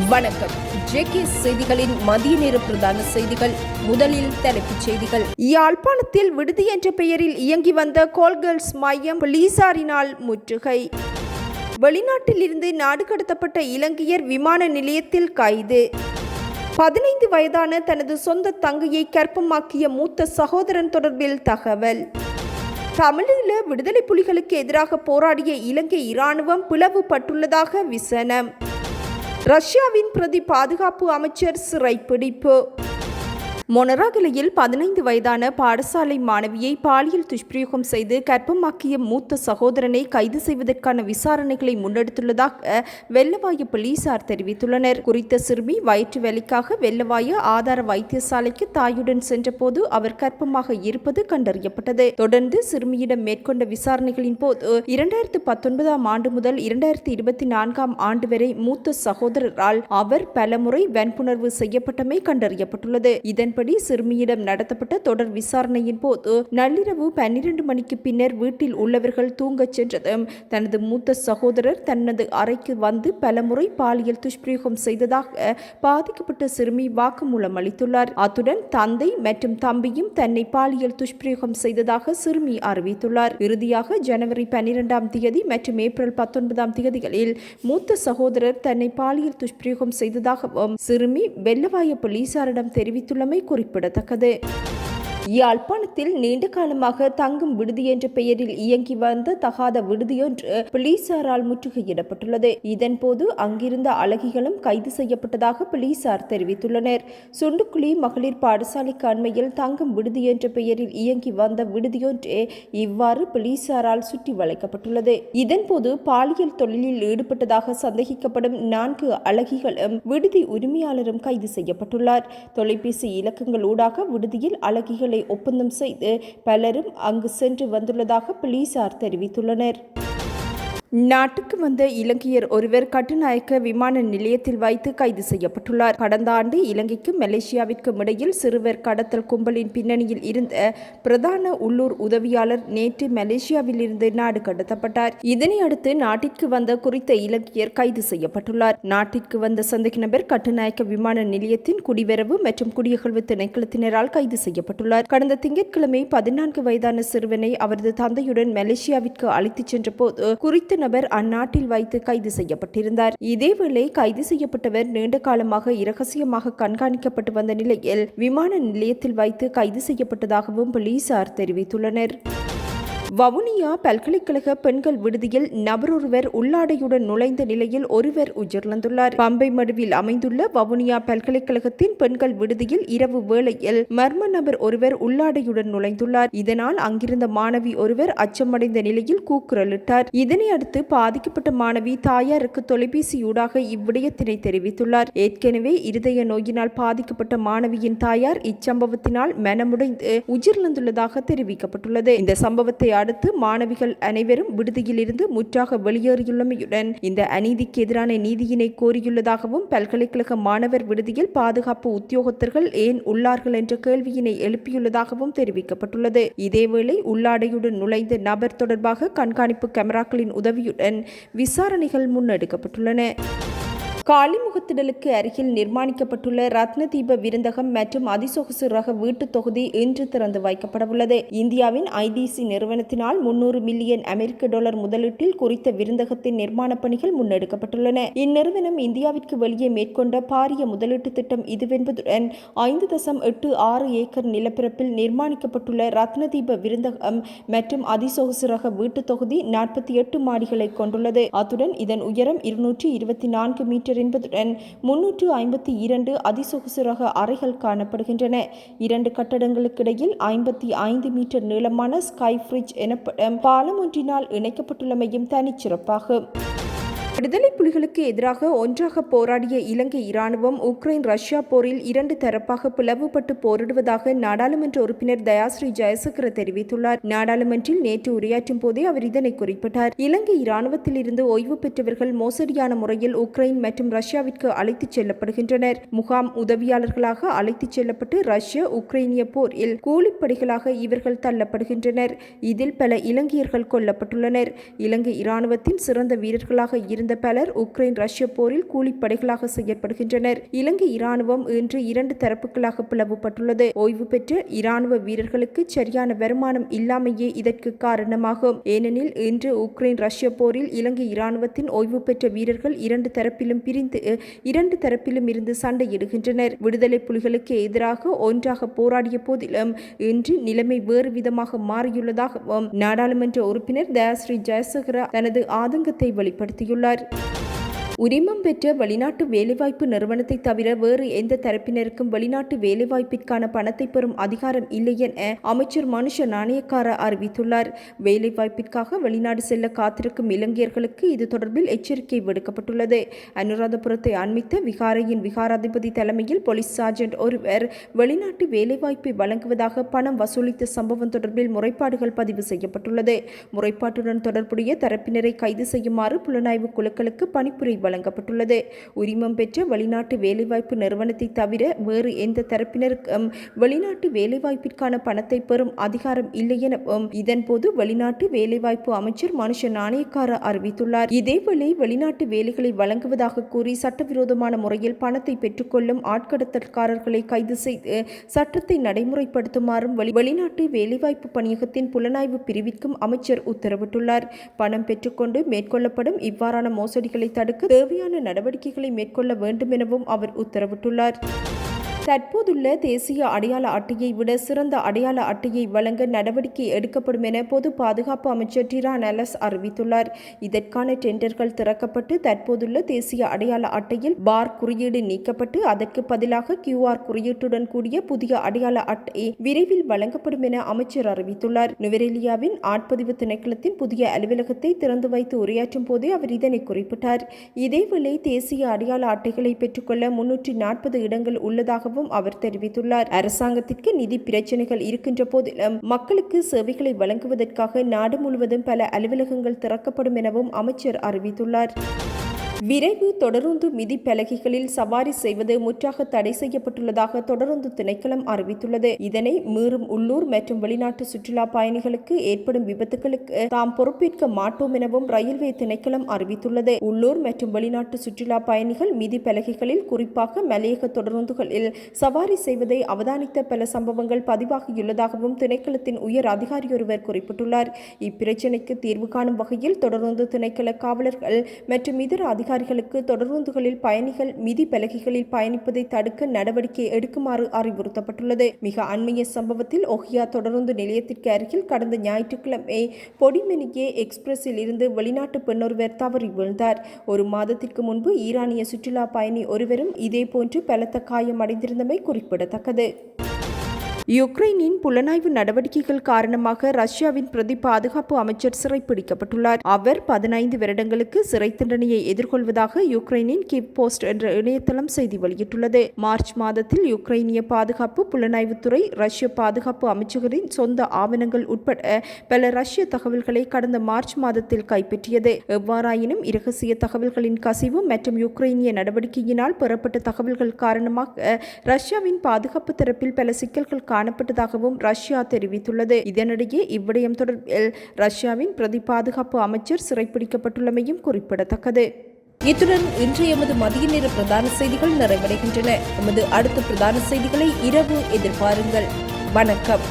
வணக்கம். ஜேகே செய்திகளின் மதிய நேர பிரதான செய்திகள். முதலில் தலைப்புச் செய்திகள். யாழ்ப்பாணத்தில் விடுதி என்ற பெயரில் இயங்கி வந்த கோல்கர்ல்ஸ் மையம் போலீசாரினால் முற்றுகை. வெளிநாட்டில் இருந்து நாடு கடத்தப்பட்ட இலங்கையர் விமான நிலையத்தில் கைது. 15 வயதான தனது சொந்த தங்கையை கர்ப்பமாக்கிய மூத்த சகோதரன் தொடர்பில் தகவல். தமிழீழ விடுதலை புலிகளுக்கு எதிராக போராடிய இலங்கை இராணுவம் பிளவுபட்டுள்ளதாக விசனம். ரஷ்யாவின் பிரதி பாதுகாப்பு அமைச்சர் சிறைப்பிடிப்பு. மொனராகலையில் 15 வயதான பாடசாலை மாணவியை பாலியல் துஷ்பிரயோகம் செய்து கர்ப்பமாக்கிய மூத்த சகோதரனை கைது செய்வதற்கான விசாரணைகளை முன்னெடுத்துள்ளதாக வெள்ளவாய போலீசார் தெரிவித்துள்ளனர். குறித்த சிறுமி வயிற்று வலிக்காக வெள்ளவாய ஆதார வைத்தியசாலைக்கு தாயுடன் சென்றபோது அவர் கர்ப்பமாக இருப்பது கண்டறியப்பட்டது. தொடர்ந்து சிறுமியிடம் மேற்கொண்ட விசாரணைகளின் போது 2019 ஆண்டு முதல் 2024 ஆண்டு வரை மூத்த சகோதரரால் அவர் பலமுறை வன்புணர்வு செய்யப்பட்டமை கண்டறியப்பட்டுள்ளது. இதன்படி சிறுமியிடம் நடத்தப்பட்ட தொடர் விசாரணையின் போது நள்ளிரவு 12 மணிக்கு பின்னர் வீட்டில் உள்ளவர்கள் தூங்கச் சென்றதும் தனது மூத்த சகோதரர் தனது அறைக்கு வந்து பலமுறை பாலியல் துஷ்பிரயோகம் செய்ததாக பாதிக்கப்பட்ட சிறுமி வாக்குமூலம் அளித்துள்ளார். அத்துடன் தந்தை மற்றும் தம்பியும் தன்னை பாலியல் துஷ்பிரயோகம் செய்ததாக சிறுமி அறிவித்துள்ளார். இறுதியாக ஜனவரி 12 மற்றும் ஏப்ரல் 19 மூத்த சகோதரர் தன்னை பாலியல் துஷ்பிரயோகம் செய்ததாகவும் சிறுமி வெள்ளவாய போலீசாரிடம் தெரிவித்துள்ளமை குறிப்பிடத்தக்கது. யாழ்ப்பாணத்தில் நீண்ட காலமாக தங்கும் விடுதி என்ற பெயரில் இயங்கி வந்த தகாத விடுதியொன்று போலீசாரால் முற்றுகையிடப்பட்டுள்ளது. இதன்போது அங்கிருந்த அழகிகளும் கைது செய்யப்பட்டதாக போலீசார் தெரிவித்துள்ளனர். சுண்டுக்குழி மகளிர் பாடசாலைக்கு அண்மையில் தங்கும் விடுதி என்ற பெயரில் இயங்கி வந்த விடுதியொன்றே இவ்வாறு போலீசாரால் சுற்றி வளைக்கப்பட்டுள்ளது. இதன்போது பாலியல் தொழிலில் ஈடுபட்டதாக சந்தேகிக்கப்படும் 4 அழகிகளும் விடுதி உரிமையாளரும் கைது செய்யப்பட்டுள்ளார். தொலைபேசி இலக்கங்கள் ஊடாக விடுதியில் அழகிகள் ஒப்பந்தம் செய்து பலரும் அங்கு சென்று வந்துள்ளதாக போலீசார் தெரிவித்துள்ளனர். நாட்டுக்கு வந்த இலங்கையர் ஒருவர் கட்டுநாயக்க விமான நிலையத்தில் வைத்து கைது செய்யப்பட்டுள்ளார். கடந்த ஆண்டு இலங்கைக்கும் மலேசியாவிற்கும் இடையில் சிறுவர் கடத்தல் கும்பலின் பின்னணியில் இருந்த பிரதான உள்ளூர் உதவியாளர் நேற்று மலேசியாவில் இருந்து நாடு கடத்தப்பட்டார். இதனை அடுத்து நாட்டிற்கு வந்த குறித்த இலங்கையர் கைது செய்யப்பட்டுள்ளார். நாட்டிற்கு வந்த சந்தேக நபர் கட்டுநாயக்க விமான நிலையத்தின் குடிவரவு மற்றும் குடியகழ்வு திணைக்களத்தினரால் கைது செய்யப்பட்டுள்ளார். கடந்த திங்கட்கிழமை 14 வயதான சிறுவனை அவரது தந்தையுடன் மலேசியாவிற்கு அழைத்துச் சென்ற போது குறித்த நபர் அந்நாட்டில் வைத்து கைது செய்யப்பட்டிருந்தார். இதேவேளை கைது செய்யப்பட்டவர் நீண்ட காலமாக இரகசியமாக கண்காணிக்கப்பட்டு வந்த நிலையில் விமான நிலையத்தில் வைத்து கைது செய்யப்பட்டதாகவும் போலீசார் தெரிவித்துள்ளனர். வவுனியா பல்கலைக்கழக பெண்கள் விடுதியில் நபரொருவர் உள்ளாடையுடன் நுழைந்த நிலையில் ஒருவர் உயிரிழந்துள்ளார். பம்பை மடுவில் அமைந்துள்ள வவுனியா பல்கலைக்கழகத்தின் பெண்கள் விடுதியில் இரவு வேளையில் மர்ம நபர் ஒருவர் உள்ளாடையுடன் நுழைந்துள்ளார். இதனால் அங்கிருந்த மாணவி ஒருவர் அச்சமடைந்த நிலையில் கூக்குரலிட்டார். இதனை அடுத்து பாதிக்கப்பட்ட மாணவி தாயாருக்கு தொலைபேசியூடாக இவ்விடயத்தினை தெரிவித்துள்ளார். ஏற்கனவே இருதய நோயினால் பாதிக்கப்பட்ட மாணவியின் தாயார் இச்சம்பவத்தினால் மனமுடைந்து உயிரிழந்துள்ளதாக தெரிவிக்கப்பட்டுள்ளது. இந்த சம்பவத்தை அடுத்து மாணவிகள் அனைவரும் விடுதியில் இருந்து முற்றாக வெளியேறியுள்ளமையுடன் இந்த அநீதிக்கு எதிரான நீதியினை கோரியுள்ளதாகவும் பல்கலைக்கழக மாணவர் விடுதியில் பாதுகாப்பு உத்தியோகத்தர்கள் ஏன் உள்ளார்கள் என்ற கேள்வியினை எழுப்பியுள்ளதாகவும் தெரிவிக்கப்பட்டுள்ளது. இதேவேளை உள்ளாடையுடன் நுழைந்த நபர் தொடர்பாக கண்காணிப்பு கேமராக்களின் உதவியுடன் விசாரணைகள் முன்னெடுக்கப்பட்டுள்ளன. காலிமுகத்திடலுக்கு அருகில் நிர்மாணிக்கப்பட்டுள்ள ரத்னதீப விருந்தகம் மற்றும் அதிசொகுசு ரக வீட்டு தொகுதி இன்று திறந்து வைக்கப்படவுள்ளது. இந்தியாவின் ஐடிசி நிறுவனத்தினால் 300 மில்லியன் அமெரிக்க டாலர் முதலீட்டில் குறித்த விருந்தகத்தின் நிர்மாண பணிகள் முன்னெடுக்கப்பட்டுள்ளன. இந்நிறுவனம் இந்தியாவிற்கு வெளியே மேற்கொண்ட பாரிய முதலீட்டு திட்டம் இதுவென்பதுடன் 5.86 ஏக்கர் நிலப்பரப்பில் நிர்மாணிக்கப்பட்டுள்ள ரத்னதீப விருந்தகம் மற்றும் அதிசொகுசு ரக வீட்டு தொகுதி 48 மாடிகளை கொண்டுள்ளது. அத்துடன் இதன் உயரம் 224 மீட்டர் என்பதுடன் 352 அதிசொகுசு ரக அறைகள் காணப்படுகின்றன. 2 கட்டடங்களுக்கிடையில் 55 மீட்டர் நீளமான ஸ்கை பிரிட்ஜ் எனப்படும் பாலம் ஒன்றினால் இணைக்கப்பட்டுள்ளமையும் தனிச்சிறப்பாகும். விடுதலை புலிகளுக்கு எதிராக ஒன்றாக போராடிய இலங்கை இராணுவம் உக்ரைன் ரஷ்யா போரில் 2 தரப்பாக பிளவுபட்டு போரிடுவதாக நாடாளுமன்ற உறுப்பினர் தயாஸ்ரீ ஜெயசேகர தெரிவித்துள்ளார். நாடாளுமன்றில் நேற்று உரையாற்றும் போதே அவர் இதனை குறிப்பிட்டார். இலங்கை இராணுவத்தில் இருந்து ஓய்வு பெற்றவர்கள் மோசடியான முறையில் உக்ரைன் மற்றும் ரஷ்யாவிற்கு அழைத்துச் செல்லப்படுகின்றனர். முகாம் உதவியாளர்களாக அழைத்துச் செல்லப்பட்டு ரஷ்ய உக்ரைனிய போரில் கூலிப்படைகளாக இவர்கள் தள்ளப்படுகின்றனர். இதில் பல இலங்கையர்கள் கொல்லப்பட்டுள்ளனர். இலங்கை இராணுவத்தின் சிறந்த வீரர்களாக இருந்த பலர் உக்ரைன் ரஷ்ய போரில் கூலிப்படைகளாக செயற்படுகின்றனர். இலங்கை இராணுவம் இன்று 2 தரப்புகளாக பிளவுபட்டுள்ளது. ஓய்வு பெற்ற இராணுவ வீரர்களுக்கு சரியான வருமானம் இல்லாமையே இதற்கு காரணமாகும். ஏனெனில் இன்று உக்ரைன் ரஷ்ய போரில் இலங்கை இராணுவத்தின் ஓய்வு பெற்ற வீரர்கள் 2 தரப்பிலும் பிரிந்து 2 தரப்பிலும் இருந்து சண்டையிடுகின்றனர். விடுதலை புலிகளுக்கு எதிராக ஒன்றாக போராடிய போதிலும் இன்று நிலைமை வேறு விதமாக மாறியுள்ளதாகவும் நாடாளுமன்ற உறுப்பினர் தயாஸ்ரீ ஜெயசேகர தனது ஆதங்கத்தை வெளிப்படுத்தியுள்ளார். உரிமம் பெற்ற வெளிநாட்டு வேலைவாய்ப்பு நிறுவனத்தை தவிர வேறு எந்த தரப்பினருக்கும் வெளிநாட்டு வேலைவாய்ப்பிற்கான பணத்தை பெறும் அதிகாரம் இல்லை என அமைச்சர் மனுஷ நாணயக்கார அறிவித்துள்ளார். வேலைவாய்ப்பிற்காக வெளிநாடு செல்ல காத்திருக்கும் இலங்கையர்களுக்கு இது தொடர்பில் எச்சரிக்கை விடுக்கப்பட்டுள்ளது. அனுராதபுரத்தை அண்மித்த விகாரையின் விகாராதிபதி தலைமையில் போலீஸ் சார்ஜென்ட் ஒருவர் வெளிநாட்டு வேலைவாய்ப்பை வழங்குவதாக பணம் வசூலித்த சம்பவம் தொடர்பில் முறைப்பாடுகள் பதிவு செய்யப்பட்டுள்ளது. முறைப்பாட்டுடன் தொடர்புடைய தரப்பினரை கைது செய்யுமாறு புலனாய்வு குழுக்களுக்கு பணிப்புரை வழங்கப்பட்டுள்ளது. உரிமம் பெற்ற வெளிநாட்டு வேலைவாய்ப்பு நிறுவனத்தை தவிர வேறு எந்த தரப்பினருக்கும் வெளிநாட்டு வேலைவாய்ப்பிற்கான பணத்தை பெறும் அதிகாரம் இல்லை எனவும் இதன்போது வெளிநாட்டு வேலைவாய்ப்பு அமைச்சர் மனுஷ நாணயக்கார அறிவித்துள்ளார். இதேவேளை வெளிநாட்டு வேலைகளை வழங்குவதாக கூறி சட்டவிரோதமான முறையில் பணத்தை பெற்றுக்கொள்ளும் ஆட்கடத்தல்காரர்களை கைது செய்து சட்டத்தை நடைமுறைப்படுத்துமாறும் வெளிநாட்டு வேலைவாய்ப்பு பணியகத்தின் புலனாய்வு பிரிவிற்கும் அமைச்சர் உத்தரவிட்டுள்ளார். பணம் பெற்றுக்கொண்டு மேற்கொள்ளப்படும் இவ்வாறான மோசடிகளை தடுக்க தேவையான நடவடிக்கைகளை மேற்கொள்ள வேண்டும் எனவும் அவர் உத்தரவிட்டுள்ளார். தற்போதுள்ள தேசிய அடையாள அட்டையை விட சிறந்த அடையாள அட்டையை வழங்க நடவடிக்கை எடுக்கப்படும் என பொது பாதுகாப்பு அமைச்சர் டிரான் அலஸ் அறிவித்துள்ளார். இதற்கான டெண்டர்கள் திறக்கப்பட்டு தற்போதுள்ள தேசிய அடையாள அட்டையில் பார் குறியீடு நீக்கப்பட்டு அதற்கு பதிலாக QR குறியீட்டுடன் கூடிய புதிய அடையாள அட்டை விரைவில் வழங்கப்படும் என அமைச்சர் அறிவித்துள்ளார். நுவரெலியாவின் ஆட்பதிவு திணைக்களத்தின் புதிய அலுவலகத்தை திறந்து வைத்து உரையாற்றும் போதே அவர் இதனை குறிப்பிட்டார். இதேவேளை தேசிய அடையாள அட்டைகளை பெற்றுக்கொள்ள 340 இடங்கள் உள்ளதாக அவர் தெரிவித்துள்ளார். அரசாங்கத்திற்கு நிதி பிரச்சனைகள் இருக்கின்ற போதிலும் மக்களுக்கு சேவைகளை வழங்குவதற்காக நாடு முழுவதும் பல அலுவலகங்கள் திறக்கப்படும் எனவும் அமைச்சர் அறிவித்துள்ளார். விரைவு தொடருந்து மிதி பலகைகளில் சவாரி செய்வது முற்றாக தடை செய்யப்பட்டுள்ளதாக தொடருந்து திணைக்களம் அறிவித்துள்ளது. இதனை மீறும் உள்ளூர் மற்றும் வெளிநாட்டு சுற்றுலா பயணிகளுக்கு ஏற்படும் விபத்துகளுக்கு தாம் பொறுப்பேற்க மாட்டோம் எனவும் ரயில்வே திணைக்களம் அறிவித்துள்ளது. உள்ளூர் மற்றும் வெளிநாட்டு சுற்றுலா பயணிகள் மிதி பலகைகளில் குறிப்பாக மலையக தொடருந்துகளில் சவாரி செய்வதை அவதானித்த பல சம்பவங்கள் பதிவாகியுள்ளதாகவும் திணைக்களத்தின் உயர் அதிகாரியொருவர் குறிப்பிட்டுள்ளார். இப்பிரச்சினைக்கு தீர்வு காணும் வகையில் தொடருந்து திணைக்கள காவலர்கள் மற்றும் இதர அதிகாரிகளுக்கு தொடருந்துகளில் பயணிகள் மிதி பலகைகளில் பயணிப்பதை தடுக்க நடவடிக்கை எடுக்குமாறு அறிவுறுத்தப்பட்டுள்ளது. மிக அண்மைய சம்பவத்தில் ஒஹியா தொடருந்து நிலையத்திற்கு அருகில் கடந்த ஞாயிற்றுக்கிழமை பொடிமெனியே எக்ஸ்பிரஸில் இருந்து வெளிநாட்டு பெண்ணொருவர் தவறி வீழ்ந்தார். ஒரு மாதத்திற்கு முன்பு ஈரானிய சுற்றுலா பயணி ஒருவரும் இதேபோன்று பலத்த காயமடைந்திருந்தமை குறிப்பிடத்தக்கது. யுக்ரைனின் புலனாய்வு நடவடிக்கைகள் காரணமாக ரஷ்யாவின் பிரதி பாதுகாப்பு அமைச்சர் சிறைப்பிடிக்கப்பட்டுள்ளார். அவர் 15 வருடங்களுக்கு சிறை தண்டனையை எதிர்கொள்வதாக யுக்ரைனின் கிவ் போஸ்ட் என்ற இணையதளம் செய்தி வெளியிட்டுள்ளது. மார்ச் மாதத்தில் யுக்ரைனிய பாதுகாப்பு புலனாய்வுத்துறை ரஷ்ய பாதுகாப்பு அமைச்சரின் சொந்த ஆவணங்கள் உட்பட பல ரஷ்ய தகவல்களை கடந்த மார்ச் மாதத்தில் கைப்பற்றியது. எவ்வாறாயினும் இரகசிய தகவல்களின் கசிவு மற்றும் யுக்ரைனிய நடவடிக்கையினால் பெறப்பட்ட தகவல்கள் காரணமாக ரஷ்யாவின் பாதுகாப்பு தரப்பில் பல சிக்கல்கள் காணப்பட்டதாகவும் ரஷ்யா தெரிவித்துள்ளது. இதனிடையே இவ்விடயம் தொடர்பில் ரஷ்யாவின் பிரதி பாதுகாப்பு அமைச்சர் சிறைப்பிடிக்கப்பட்டுள்ளமையும் குறிப்பிடத்தக்கது. இத்துடன் இன்றைய எமது மதிய நேர பிரதான செய்திகள் நிறைவடைகின்றன. எமது அடுத்த பிரதான செய்திகளை இரவு எதிர்பாருங்கள். வணக்கம்.